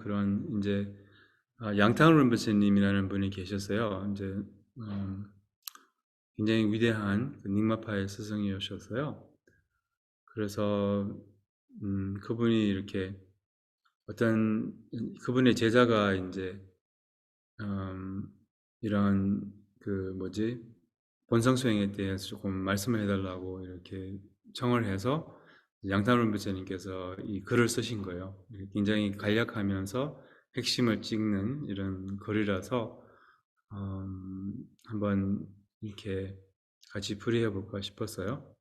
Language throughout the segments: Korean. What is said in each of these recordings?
그런 이제 양탕 rinpoche님이라는 분이 계셨어요. 이제 굉장히 위대한 그 닉마파의 스승이셨어요. 그래서 그분이 이렇게 어떤 그분의 제자가 이제 이런 그 뭐지 본성 수행에 대해서 조금 말씀을 해달라고 이렇게 청을 해서 양탄 rinpoche님께서 이 글을 쓰신 거예요. 굉장히 간략하면서 핵심을 찍는 이런 글이라서 한번 이렇게 같이 풀이해 볼까 싶었어요.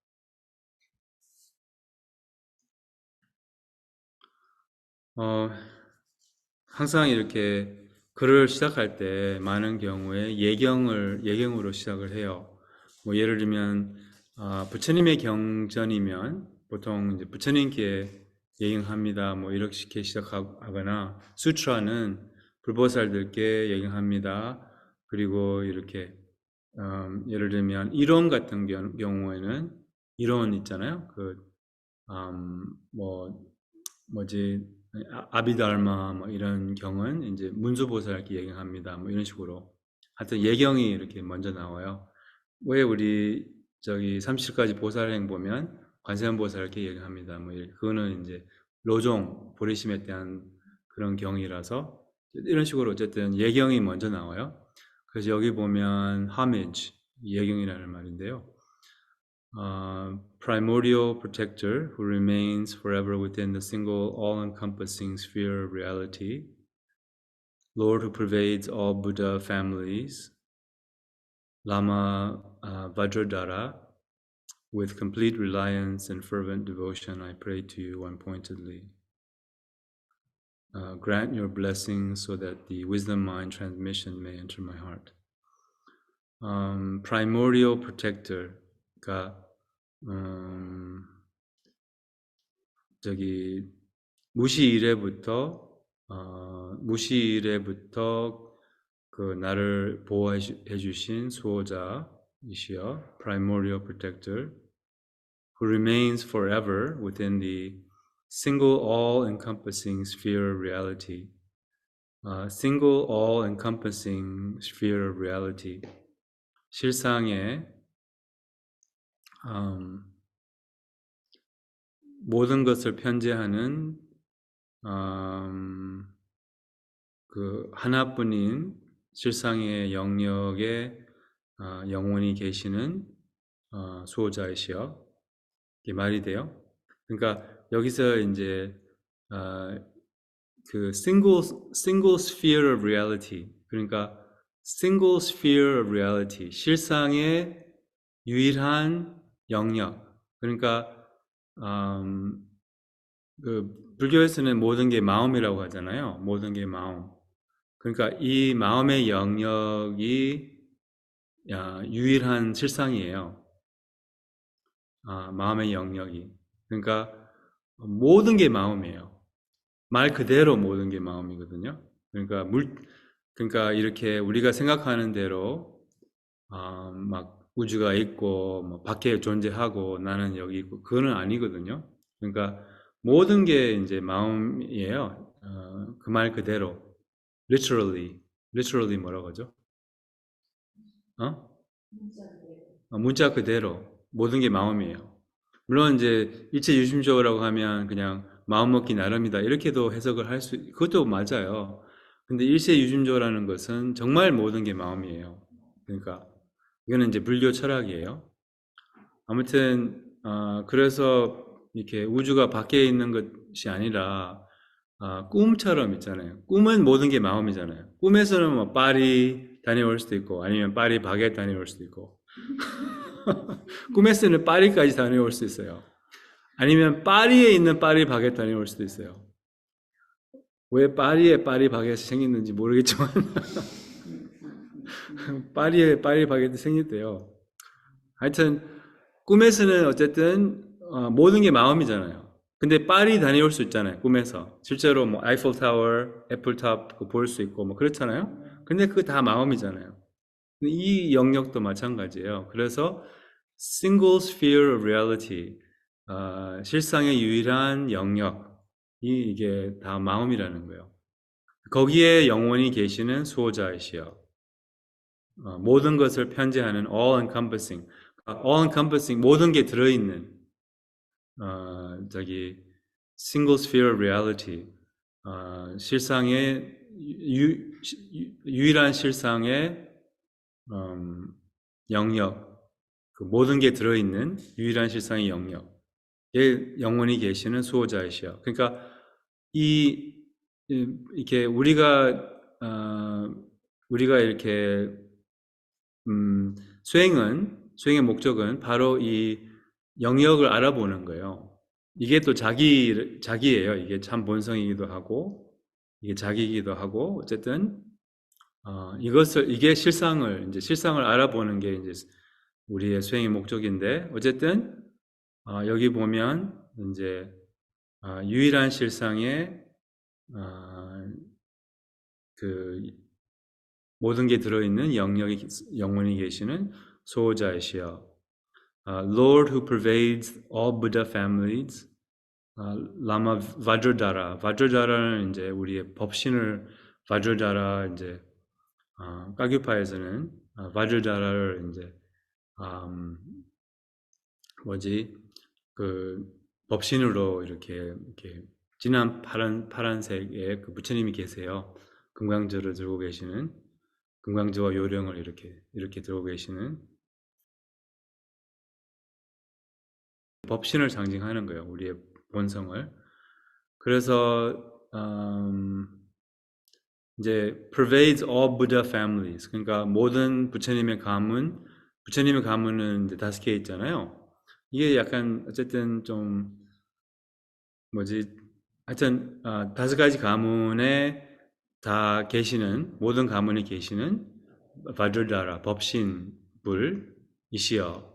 항상 이렇게 글을 시작할 때 많은 경우에 예경으로 시작을 해요. 뭐 예를 들면 부처님의 경전이면 보통 이제 부처님께 예경합니다. 뭐 이렇게 시작하거나 수트라는 불보살들께 예경합니다. 그리고 이렇게 예를 들면 이론 같은 경우에는 이론 있잖아요. 뭐 뭐지 아비달마 뭐 이런 경은 이제 문수보살께 예경합니다. 뭐 이런 식으로 하여튼 예경이 이렇게 먼저 나와요. 왜 우리 저기 30가지 보살행 보면 관세음보살께 예경합니다. 뭐 그거는 이제 로종 보리심에 대한 그런 경이라서 이런 식으로 어쨌든 예경이 먼저 나와요. 그래서 여기 보면 homage 예경이라는 말인데요. Primordial protector who remains forever within the single all-encompassing sphere of reality, Lord who pervades all Buddha families, Lama Vajradhara, with complete reliance and fervent devotion, I pray to you unpointedly. Grant your blessings so that the wisdom mind transmission may enter my heart. Primordial protector가 저기 무시일에부터 그 나를 보호해 주신 수호자이시여, primordial protector, who remains forever within the single all-encompassing sphere of reality. Single all-encompassing sphere of reality. 실상의 모든 것을 편재하는 그 하나뿐인 실상의 영역에 영원히 계시는 수호자이시여, 이게 말이 돼요. 그러니까 여기서 이제 그 single sphere of reality, 그러니까 single sphere of reality, 실상의 유일한 영역. 그러니까 그 불교에서는 모든 게 마음이라고 하잖아요. 모든 게 마음. 그러니까 이 마음의 영역이 유일한 실상이에요. 마음의 영역이. 그러니까 모든 게 마음이에요. 말 그대로 모든 게 마음이거든요. 그러니까 이렇게 우리가 생각하는 대로 막 우주가 있고 뭐 밖에 존재하고 나는 여기 있고 그거는 아니거든요. 그러니까 모든 게 이제 마음이에요. 그 말 그대로 literally 뭐라고 하죠? 문자 그대로 모든 게 마음이에요. 물론 이제 일체 유심조라고 하면 그냥 마음 먹기 나름이다 이렇게도 해석을 그것도 맞아요. 근데 일체 유심조라는 것은 정말 모든 게 마음이에요. 그러니까 이거는 이제 불교 철학이에요. 아무튼 그래서 이렇게 우주가 밖에 있는 것이 아니라 꿈처럼 있잖아요. 꿈은 모든 게 마음이잖아요. 꿈에서는 뭐 파리 다녀올 수도 있고 아니면 파리 바게 다녀올 수도 있고 꿈에서는 파리까지 다녀올 수 있어요. 아니면 파리에 있는 파리 바게 다녀올 수도 있어요. 왜 파리에 파리 바게트 생겼는지 모르겠지만 파리에 파리 바게트 생겼대요. 하여튼 꿈에서는 어쨌든 모든 게 마음이잖아요. 근데 파리 다녀올 수 있잖아요. 꿈에서 실제로 뭐 아이펠타워, 애플탑 볼 수 있고 뭐 그렇잖아요. 근데 그거 다 마음이잖아요. 이 영역도 마찬가지예요. 그래서 single sphere of reality, 실상의 유일한 영역이 이게 다 마음이라는 거예요. 거기에 영원히 계시는 수호자이시여. 모든 것을 편재하는 all-encompassing, all-encompassing 모든 게 들어있는 저기 single sphere of reality, 실상의 유일한 실상의 영역, 그 모든 게 들어있는 유일한 실상의 영역에 영원히 계시는 수호자이시여. 그러니까 이렇게 우리가 이렇게 수행의 목적은 바로 이 영역을 알아보는 거예요. 이게 또 자기예요. 이게 참 본성이기도 하고, 이게 자기이기도 하고, 어쨌든, 이게 실상을 알아보는 게 이제 우리의 수행의 목적인데, 어쨌든, 여기 보면, 이제, 유일한 실상의, 그, 모든 게 들어있는 영역에 영원히 계시는 수호자이시여. Lord who pervades all Buddha families, 라마 바드라다라. 바드라다라는 이제 우리의 법신을 바드라다라 이제 까규파에서는 바드라다라를 이제 그 법신으로 이렇게 진한 파란색의 그 부처님이 계세요. 금강저를 들고 계시는 금강저와 요령을 이렇게 들고 계시는 법신을 상징하는 거예요. 우리의 본성을. 그래서 이제 pervades all Buddha families. 그러니까 모든 부처님의 가문은 이제 5개 있잖아요. 이게 약간 어쨌든 좀 하여튼 5가지 가문에 다 계시는 모든 가문에 계시는 바드라다라 법신 불이시여.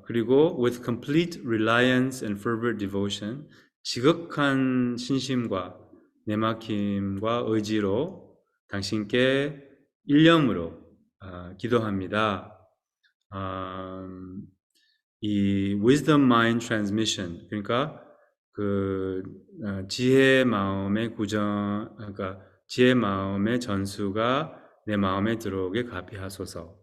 그리고 with complete reliance and fervent devotion, 지극한 신심과 내막힘과 의지로 당신께 일념으로 기도합니다. 이 wisdom mind transmission, 그러니까 그 지혜 마음의 그러니까 지혜 마음의 전수가 내 마음에 들어오게 가피하소서.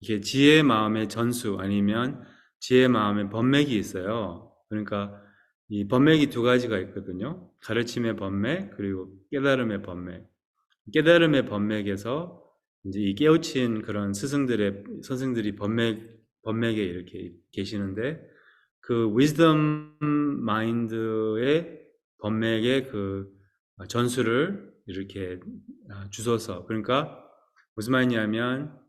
이게 지혜 마음의 전수 아니면 지혜 마음의 법맥이 있어요. 그러니까 이 법맥이 2가지가 있거든요. 가르침의 법맥 그리고 깨달음의 법맥. 깨달음의 법맥에서 이제 이 깨우친 그런 선생들이 법맥에 이렇게 계시는데 그 wisdom mind의 법맥의 그 전수를 이렇게 주소서. 그러니까 무슨 말이냐면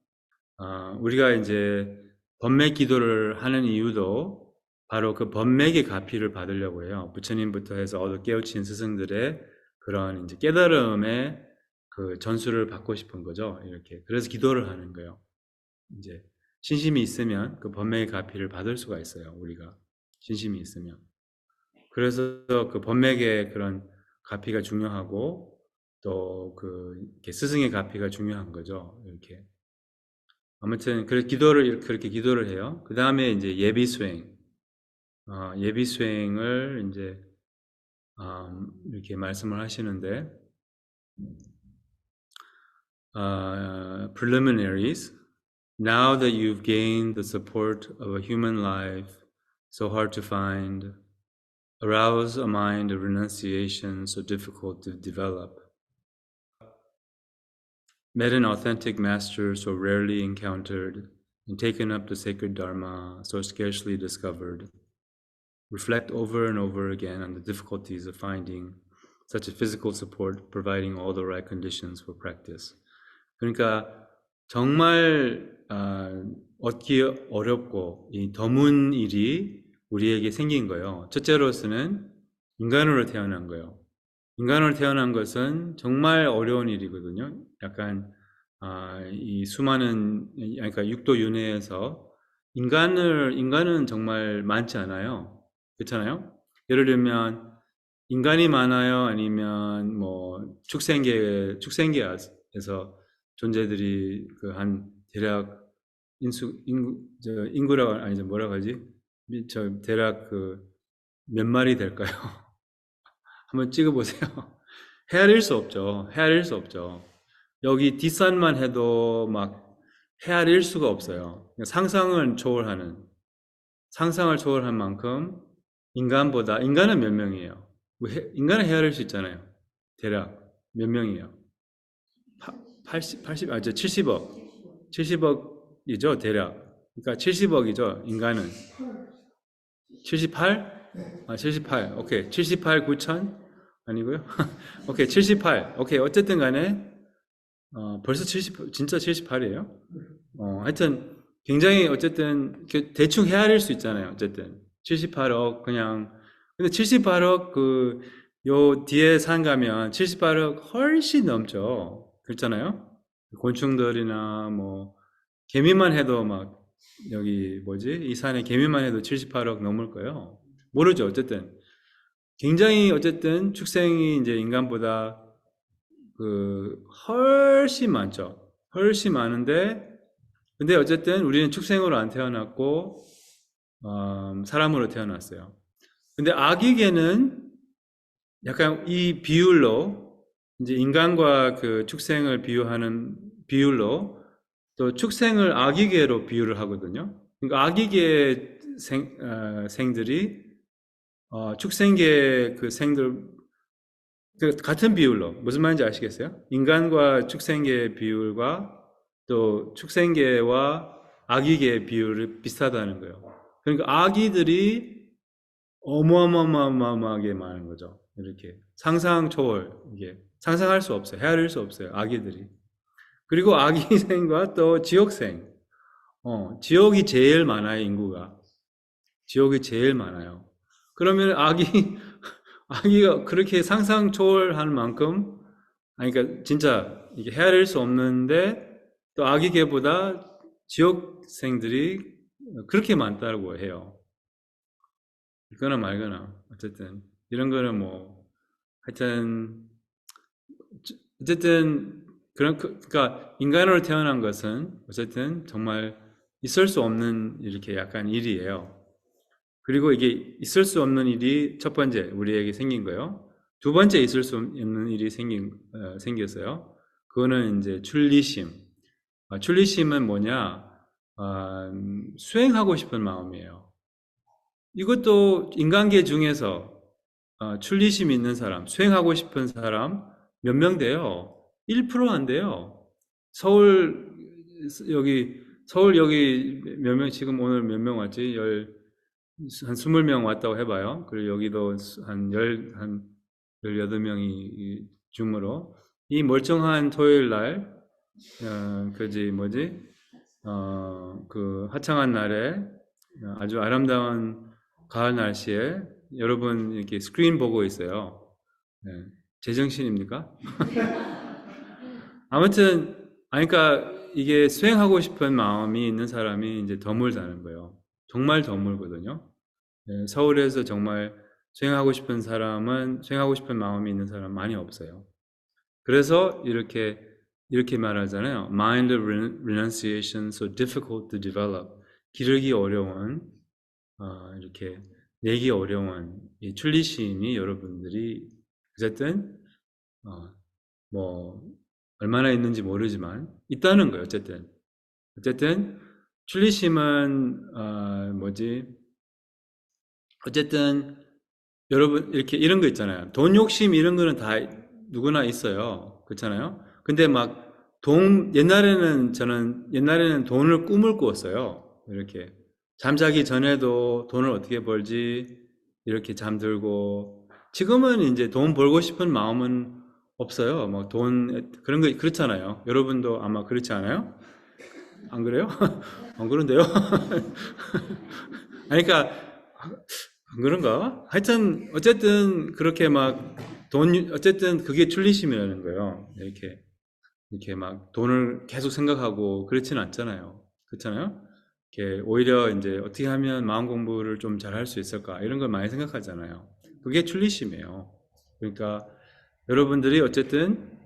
우리가 이제 법맥 기도를 하는 이유도 바로 그 법맥의 가피를 받으려고 해요. 부처님부터 해서 얻어 깨우친 스승들의 그런 이제 깨달음의 그 전수를 받고 싶은 거죠. 이렇게. 그래서 기도를 하는 거예요. 이제 신심이 있으면 그 법맥의 가피를 받을 수가 있어요. 우리가 신심이 있으면. 그래서 그 법맥의 그런 가피가 중요하고 또 그 스승의 가피가 중요한 거죠. 이렇게. 아무튼 그렇게 기도를 해요. 그 다음에 이제 예비 수행, 예비 수행을 이제 이렇게 말씀을 하시는데 preliminaries. Now that you've gained the support of a human life so hard to find, arouse a mind of renunciation so difficult to develop. Met an authentic master so rarely encountered, and taken up the sacred Dharma so scarcely discovered. Reflect over and over again on the difficulties of finding such a physical support, providing all the right conditions for practice. 그러니까 정말 얻기 어렵고 이 드문 일이 우리에게 생긴 거예요. 첫째로서는 인간으로 태어난 거예요. 인간으로 태어난 것은 정말 어려운 일이거든요. 약간 이 수많은 그러니까 육도 윤회에서 인간은 정말 많지 않아요. 그렇잖아요. 예를 들면 인간이 많아요, 아니면 뭐 축생계에서 존재들이 그 한 대략 인구라고 아니죠, 뭐라고 하지? 대략 그 몇 마리 될까요? 한번 찍어보세요. 헤아릴 수 없죠. 헤아릴 수 없죠. 여기 뒷산만 해도 막 헤아릴 수가 없어요. 상상을 초월한 만큼 인간은 몇 명이에요? 인간은 헤아릴 수 있잖아요. 대략 몇 명이에요? 80, 70억. 70억이죠, 대략. 그러니까 70억이죠, 인간은. 78? 아, 78. 오케이. 78, 9천? 아니고요. 오케이, 78. 오케이, 어쨌든 간에, 벌써 70, 진짜 78이에요? 하여튼, 굉장히 어쨌든, 대충 헤아릴 수 있잖아요, 어쨌든. 78억, 그냥. 근데 78억, 요 뒤에 산 가면 78억 훨씬 넘죠. 그렇잖아요? 곤충들이나 뭐, 개미만 해도 막, 여기 뭐지? 이 산에 개미만 해도 78억 넘을 거예요. 모르죠, 어쨌든. 굉장히 어쨌든 축생이 이제 인간보다 훨씬 많죠. 훨씬 많은데, 근데 어쨌든 우리는 축생으로 안 태어났고, 사람으로 태어났어요. 근데 아기계는 약간 이 비율로, 이제 인간과 그 축생을 비유하는 비율로, 또 축생을 아기계로 비유를 하거든요. 그러니까 아기계 생들이, 축생계 그 생들, 같은 비율로, 무슨 말인지 아시겠어요? 인간과 축생계의 비율과 또 축생계와 아기계의 비율이 비슷하다는 거예요. 그러니까 아기들이 어마어마하게 많은 거죠. 이렇게 상상 초월, 이게 상상할 수 없어요. 헤아릴 수 없어요. 아기들이. 그리고 아기생과 또 지옥생. 지옥이 제일 많아요, 인구가. 지옥이 제일 많아요. 그러면 아기가 그렇게 상상 초월할 만큼, 아니, 그러니까 진짜 이게 헤아릴 수 없는데, 또 아기 개보다 지옥생들이 그렇게 많다고 해요. 있거나 말거나, 어쨌든. 이런 거는 뭐, 하여튼, 어쨌든, 그러니까 인간으로 태어난 것은 어쨌든 정말 있을 수 없는 이렇게 약간 일이에요. 그리고 이게 있을 수 없는 일이 첫 번째 우리에게 생긴 거예요. 두 번째 있을 수 없는 일이 생겼어요. 그거는 이제 출리심. 출리심은 뭐냐? 수행하고 싶은 마음이에요. 이것도 인간계 중에서 출리심 있는 사람, 수행하고 싶은 사람 몇 명 돼요? 1%안 돼요. 서울 서울 여기 몇 명, 지금 오늘 몇 명 왔지? 한 20명 왔다고 해봐요. 그리고 여기도 한 18명이 줌으로. 이 멀쩡한 토요일 날, 그 화창한 날에, 아주 아름다운 가을 날씨에 여러분 이렇게 스크린 보고 있어요. 네. 제정신입니까? 아무튼, 그러니까 이게 수행하고 싶은 마음이 있는 사람이 이제 드물다는 거예요. 정말 드물거든요. 네, 서울에서 정말 수행하고 싶은 마음이 있는 사람 많이 없어요. 그래서 이렇게 말하잖아요. Mind renunciation so difficult to develop. 기르기 어려운, 이렇게 내기 어려운 이 출리심이 여러분들이 어쨌든, 뭐, 얼마나 있는지 모르지만 있다는 거예요. 어쨌든, 출리심은, 어쨌든 여러분 이렇게 이런 거 있잖아요. 돈 욕심 이런 거는 다 누구나 있어요. 그렇잖아요. 근데 막 옛날에는 돈을 꿈을 꾸었어요. 이렇게 잠자기 전에도 돈을 어떻게 벌지 이렇게 잠들고, 지금은 이제 돈 벌고 싶은 마음은 없어요. 뭐 돈 그런 거 그렇잖아요. 여러분도 아마 그렇지 않아요? 안 그래요? 안 그런데요? 아니, 그러니까 안 그런가? 하여튼 어쨌든 그렇게 막 어쨌든 그게 출리심이라는 거예요. 이렇게 막 돈을 계속 생각하고 그렇지는 않잖아요. 그렇잖아요? 이렇게 오히려 이제 어떻게 하면 마음 공부를 좀 잘 할 수 있을까 이런 걸 많이 생각하잖아요. 그게 출리심이에요. 그러니까 여러분들이 어쨌든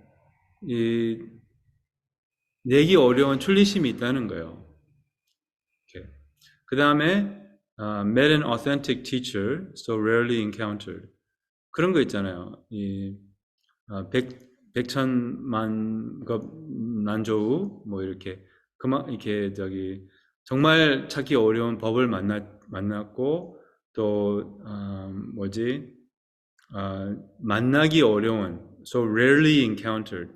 이 내기 어려운 출리심이 있다는 거예요. 그 다음에 met an authentic teacher so rarely encountered. 그런 거 있잖아요. 백천만 급 난조우 뭐 이렇게 이렇게 정말 찾기 어려운 법을 만났고 또 만나기 어려운 so rarely encountered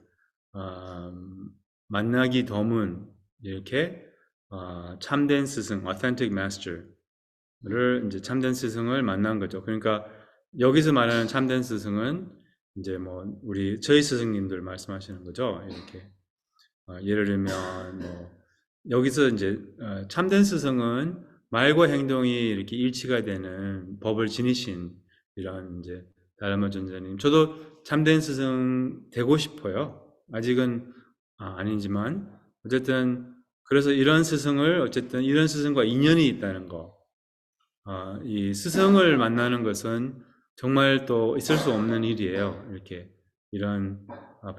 만나기 드문 이렇게 참된 스승 authentic master를 이제 참된 스승을 만난 거죠. 그러니까 여기서 말하는 참된 스승은 이제 저희 스승님들 말씀하시는 거죠. 이렇게 예를 들면 여기서 이제 참된 스승은 말과 행동이 이렇게 일치가 되는 법을 지니신 이런 이제 다르마 전자님. 저도 참된 스승 되고 싶어요. 아직은 아니지만 어쨌든 그래서 이런 스승을 어쨌든 이런 스승과 인연이 있다는 거. 이 스승을 만나는 것은 정말 또 있을 수 없는 일이에요. 이렇게 이런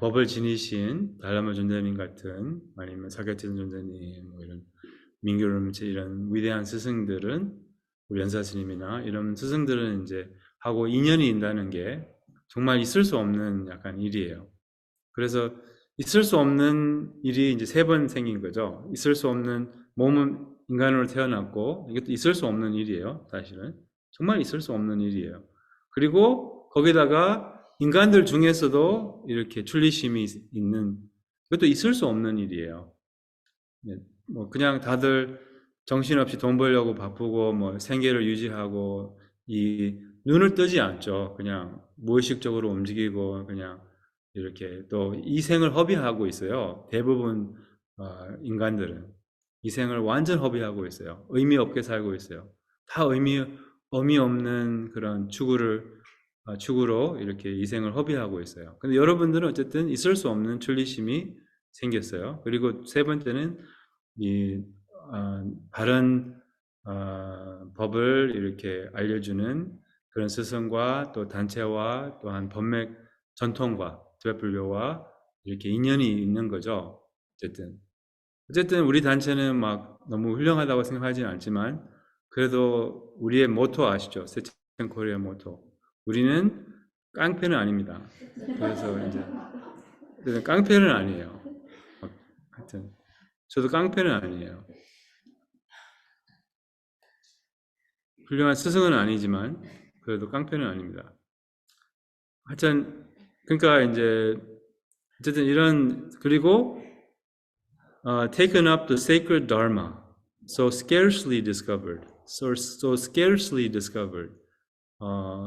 법을 지니신 달라마 존자님 같은 아니면 사가천 존자님 이런 민규름체 이런 위대한 스승들은 우리 연사 스님이나 이런 스승들은 이제 하고 인연이 있다는 게 정말 있을 수 없는 약간 일이에요. 그래서 있을 수 없는 일이 이제 3번 생긴 거죠. 있을 수 없는 몸은 인간으로 태어났고 이것도 있을 수 없는 일이에요. 사실은 정말 있을 수 없는 일이에요. 그리고 거기다가 인간들 중에서도 이렇게 출리심이 있는 그것도 있을 수 없는 일이에요. 그냥 다들 정신없이 돈 벌려고 바쁘고 생계를 유지하고 이 눈을 뜨지 않죠. 그냥 무의식적으로 움직이고 그냥 이렇게 또 이 생을 허비하고 있어요. 대부분 인간들은 이 생을 완전 허비하고 있어요. 의미 없게 살고 있어요. 다 의미 없는 그런 추구로 이렇게 이 생을 허비하고 있어요. 근데 여러분들은 어쨌든 있을 수 없는 출리심이 생겼어요. 그리고 3번째는 이 바른 법을 이렇게 알려주는 그런 스승과 또 단체와 또한 법맥 전통과 티베트 불교와 이렇게 인연이 있는 거죠. 어쨌든 우리 단체는 막 너무 훌륭하다고 생각하지는 않지만 그래도 우리의 모토 아시죠? 세천 코리아 모토. 우리는 깡패는 아닙니다. 그래서 이제 깡패는 아니에요. 하여튼 저도 깡패는 아니에요. 훌륭한 스승은 아니지만 그래도 깡패는 아닙니다. 하여튼 그러니까 이제 어쨌든 이런 그리고 taken up the sacred dharma, so scarcely discovered, so scarcely discovered.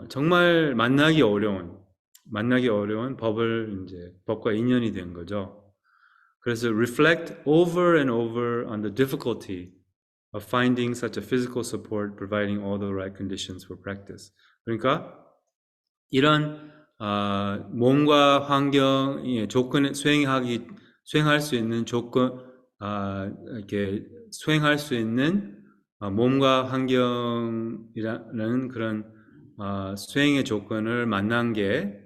정말 만나기 어려운 법과 인연이 된 거죠. 그래서 reflect over and over on the difficulty of finding such a physical support, providing all the right conditions for practice. 그러니까 이런 몸과 환경의 조건에 수행할 수 있는 이렇게 수행할 수 있는 몸과 환경이라는 그런 수행의 조건을 만난 게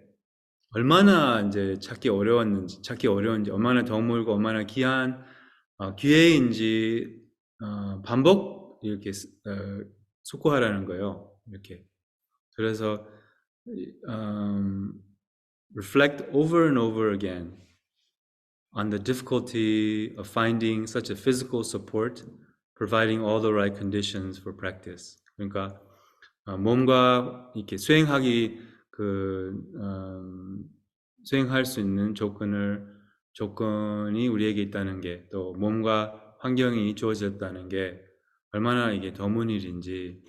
얼마나 이제 찾기 어려운지, 얼마나 드물고 얼마나 귀한 기회인지 반복 이렇게 숙고하라는 거예요. 이렇게 그래서 reflect over and over again on the difficulty of finding such a physical support, providing all the right conditions for practice. 그러니까 몸과 이렇게 수행할 수 있는 조건이 우리에게 있다는 게, 또 몸과 환경이 주어졌다는 게 얼마나 이게 드문 일인지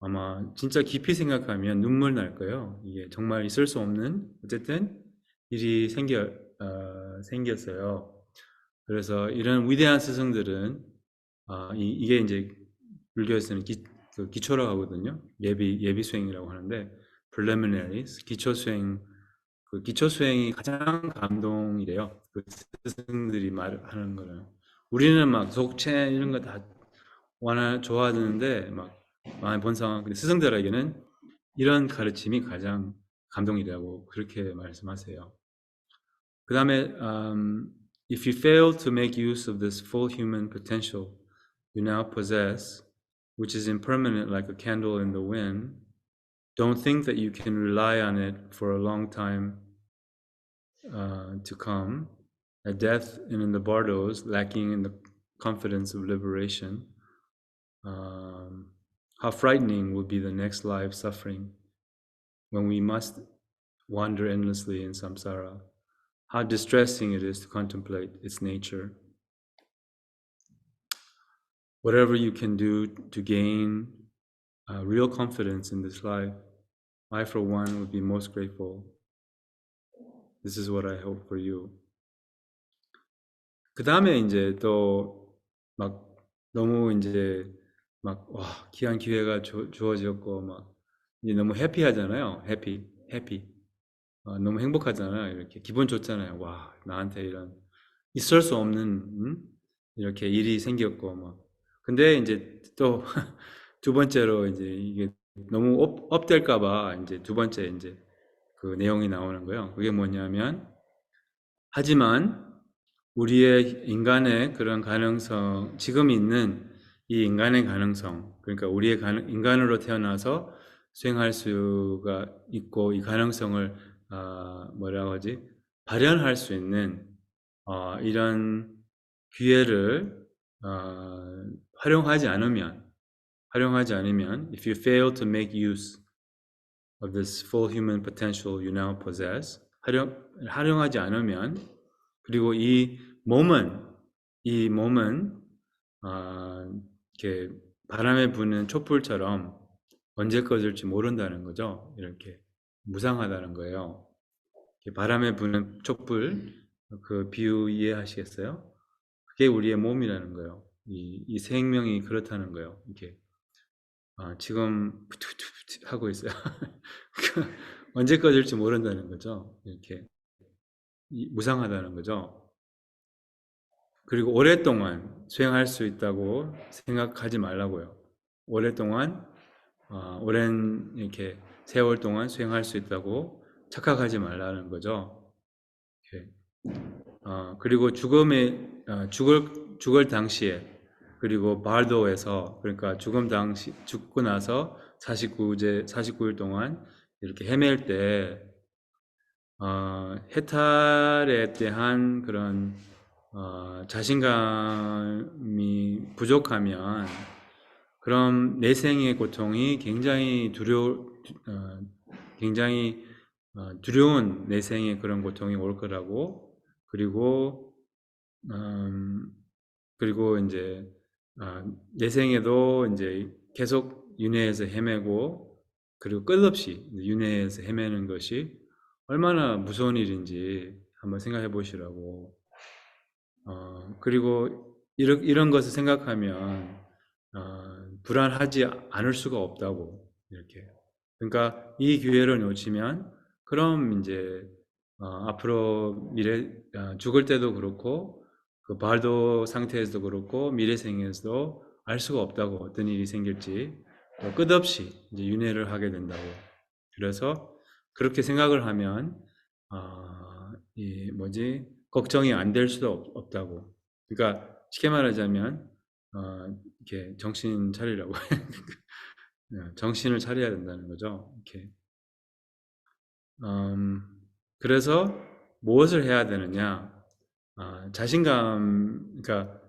아마 진짜 깊이 생각하면 눈물 날 거예요. 이게 정말 있을 수 없는 어쨌든 일이 생겼어요. 그래서 이런 위대한 스승들은 이게 이제 불교에서는 기초라고 하거든요. 예비 수행이라고 하는데 preliminaries, 기초 수행이 가장 감동이래요. 그 스승들이 말하는 거는 우리는 막 속체 이런 거 다 좋아하는데 막 많이 본 상황. 근데 스승들에게는 이런 가르침이 가장 감동이라고 그렇게 말씀하세요. 그 다음에 if you fail to make use of this full human potential you now possess, which is impermanent like a candle in the wind, don't think that you can rely on it for a long time to come, at death and in the bardos, lacking in the confidence of liberation, how frightening will be the next life suffering when we must wander endlessly in samsara. How distressing it is to contemplate its nature. Whatever you can do to gain real confidence in this life, I for one would be most grateful. This is what I hope for you. 그 다음에 이제 또 막 너무 이제 막 와, 귀한 기회가 주어졌고 막 이제 너무 해피하잖아요. 해피. 너무 행복하잖아요. 이렇게 기분 좋잖아요. 와, 나한테 이런 있을 수 없는 이렇게 일이 생겼고 막. 근데 이제 또 두 번째로 이제 이게 너무 업될까 봐 이제 두 번째 이제 그 내용이 나오는 거예요. 그게 뭐냐면 하지만 우리의 인간의 그런 가능성, 지금 있는 이 인간의 가능성, 그러니까 우리의 인간으로 태어나서 수행할 수가 있고 이 가능성을 뭐라고 하지? 발현할 수 있는 이런 기회를 활용하지 않으면, if you fail to make use of this full human potential you now possess, 활용하지 않으면, 그리고 이 몸은 이렇게 바람에 부는 촛불처럼 언제 꺼질지 모른다는 거죠. 이렇게 무상하다는 거예요. 바람에 부는 촛불, 그 비유 이해하시겠어요? 그게 우리의 몸이라는 거예요. 이 생명이 그렇다는 거예요. 이렇게 지금 하고 있어요. 언제 꺼질지 모른다는 거죠. 이렇게 무상하다는 거죠. 그리고 오랫동안 수행할 수 있다고 생각하지 말라고요. 오랫동안 오랜 이렇게 세월 동안 수행할 수 있다고 착각하지 말라는 거죠. 이렇게. 그리고 죽을 당시에 그리고 발도에서 그러니까 죽고 나서 49일 동안 이렇게 헤맬 때 해탈에 대한 그런 자신감이 부족하면 그럼 내생의 고통이 굉장히 두려운 내생의 그런 고통이 올 거라고 그리고 이제 내생에도 이제 계속 윤회에서 헤매고 그리고 끝없이 윤회에서 헤매는 것이 얼마나 무서운 일인지 한번 생각해 보시라고. 그리고 이런 것을 생각하면 불안하지 않을 수가 없다고 이렇게. 그러니까 이 기회를 놓치면 그럼 이제 앞으로 죽을 때도 그렇고 그 발도 상태에서도 그렇고 미래 생에서도 알 수가 없다고 어떤 일이 생길지 끝없이 이제 윤회를 하게 된다고. 그래서 그렇게 생각을 하면 걱정이 안 될 수도 없다고. 그러니까 쉽게 말하자면 이렇게 정신 차리라고. 정신을 차려야 된다는 거죠. 이렇게. 그래서 무엇을 해야 되느냐? 자신감, 그러니까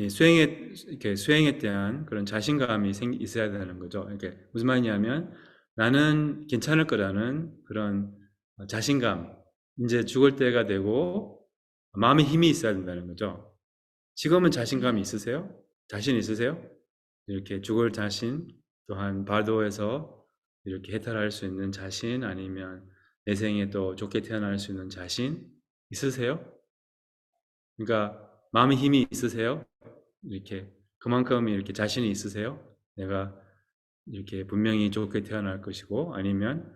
수행에 대한 그런 자신감이 있어야 되는 거죠. 이렇게 무슨 말이냐면 나는 괜찮을 거라는 그런 자신감, 이제 죽을 때가 되고 마음의 힘이 있어야 된다는 거죠. 지금은 자신감이 있으세요? 자신 있으세요? 이렇게 죽을 자신, 또한 바도에서 이렇게 해탈할 수 있는 자신, 아니면 내 생에 또 좋게 태어날 수 있는 자신 있으세요? 그러니까 마음의 힘이 있으세요? 이렇게 그만큼 이렇게 자신이 있으세요? 내가 이렇게 분명히 좋게 태어날 것이고, 아니면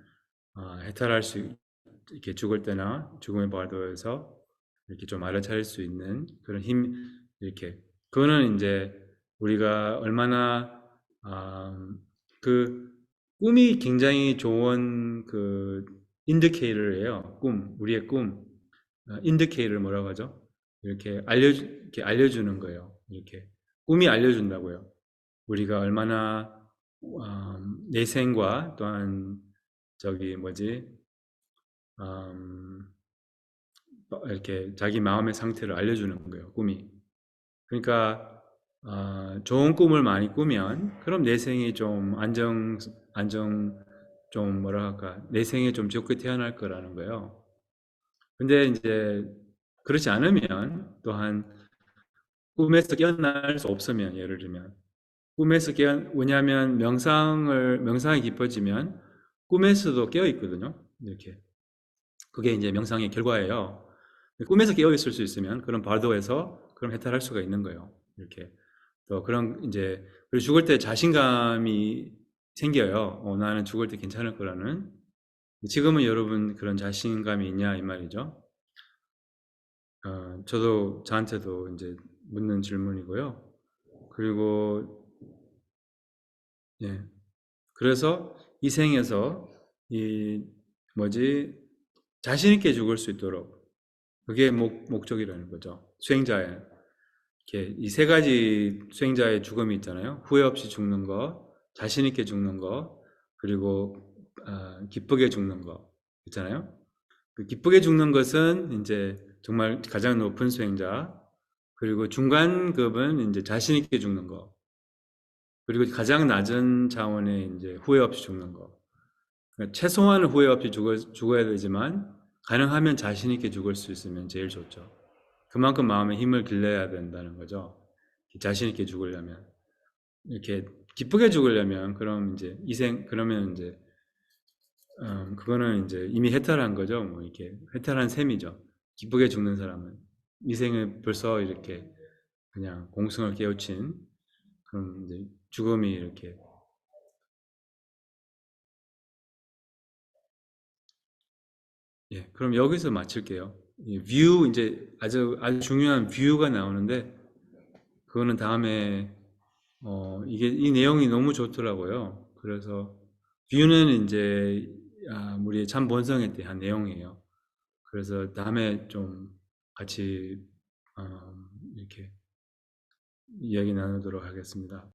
해탈할 수 이렇게 죽을 때나 죽음의 바도에서 이렇게 좀 알아차릴 수 있는 그런 힘, 이렇게 그거는 이제 우리가 얼마나 그 꿈이 굉장히 좋은 그 인디케이터예요. 우리의 꿈 인디케이터를 뭐라고 하죠? 이렇게 알려주는 거예요. 이렇게 꿈이 알려준다고요. 우리가 얼마나 내생과 또한 저기 이렇게 자기 마음의 상태를 알려주는 거예요, 꿈이. 그러니까 좋은 꿈을 많이 꾸면 그럼 내 생이 좀 좀 뭐라 할까, 내 생에 좀 좋게 태어날 거라는 거예요. 근데 이제 그렇지 않으면 또한 꿈에서 깨어날 수 없으면, 예를 들면 왜냐하면 명상이 깊어지면 꿈에서도 깨어 있거든요. 이렇게. 그게 이제 명상의 결과예요. 꿈에서 깨어 있을 수 있으면 그런 바도에서 그럼 해탈할 수가 있는 거예요. 이렇게. 또 그런 이제, 그리고 죽을 때 자신감이 생겨요. 나는 죽을 때 괜찮을 거라는. 지금은 여러분 그런 자신감이 있냐 이 말이죠. 저도 저한테도 이제 묻는 질문이고요. 그리고 예, 그래서 이 생에서 이 뭐지, 자신 있게 죽을 수 있도록, 그게 목적이라는 거죠. 수행자의 이렇게 이 세 가지 수행자의 죽음이 있잖아요. 후회 없이 죽는 거, 자신 있게 죽는 거, 그리고 기쁘게 죽는 거 있잖아요. 그 기쁘게 죽는 것은 이제 정말 가장 높은 수행자, 그리고 중간급은 이제 자신 있게 죽는 거, 그리고 가장 낮은 차원의 이제 후회 없이 죽는 거. 그러니까 최소한은 후회 없이 죽어야 되지만 가능하면 자신 있게 죽을 수 있으면 제일 좋죠. 그만큼 마음에 힘을 길러야 된다는 거죠. 자신 있게 죽으려면. 이렇게 기쁘게 죽으려면 그럼 이제 그러면 이제 그거는 이제 이미 해탈한 거죠. 뭐 이렇게 해탈한 셈이죠. 기쁘게 죽는 사람은 이생을 벌써 이렇게 그냥 공승을 깨우친, 그럼 이제 죽음이 이렇게. 예, 그럼 여기서 마칠게요. 이제 아주 중요한 뷰가 나오는데 그거는 다음에, 이게 이 내용이 너무 좋더라고요. 그래서 뷰는 이제 우리의 참 본성에 대한 내용이에요. 그래서 다음에 좀 같이 이렇게 이야기 나누도록 하겠습니다.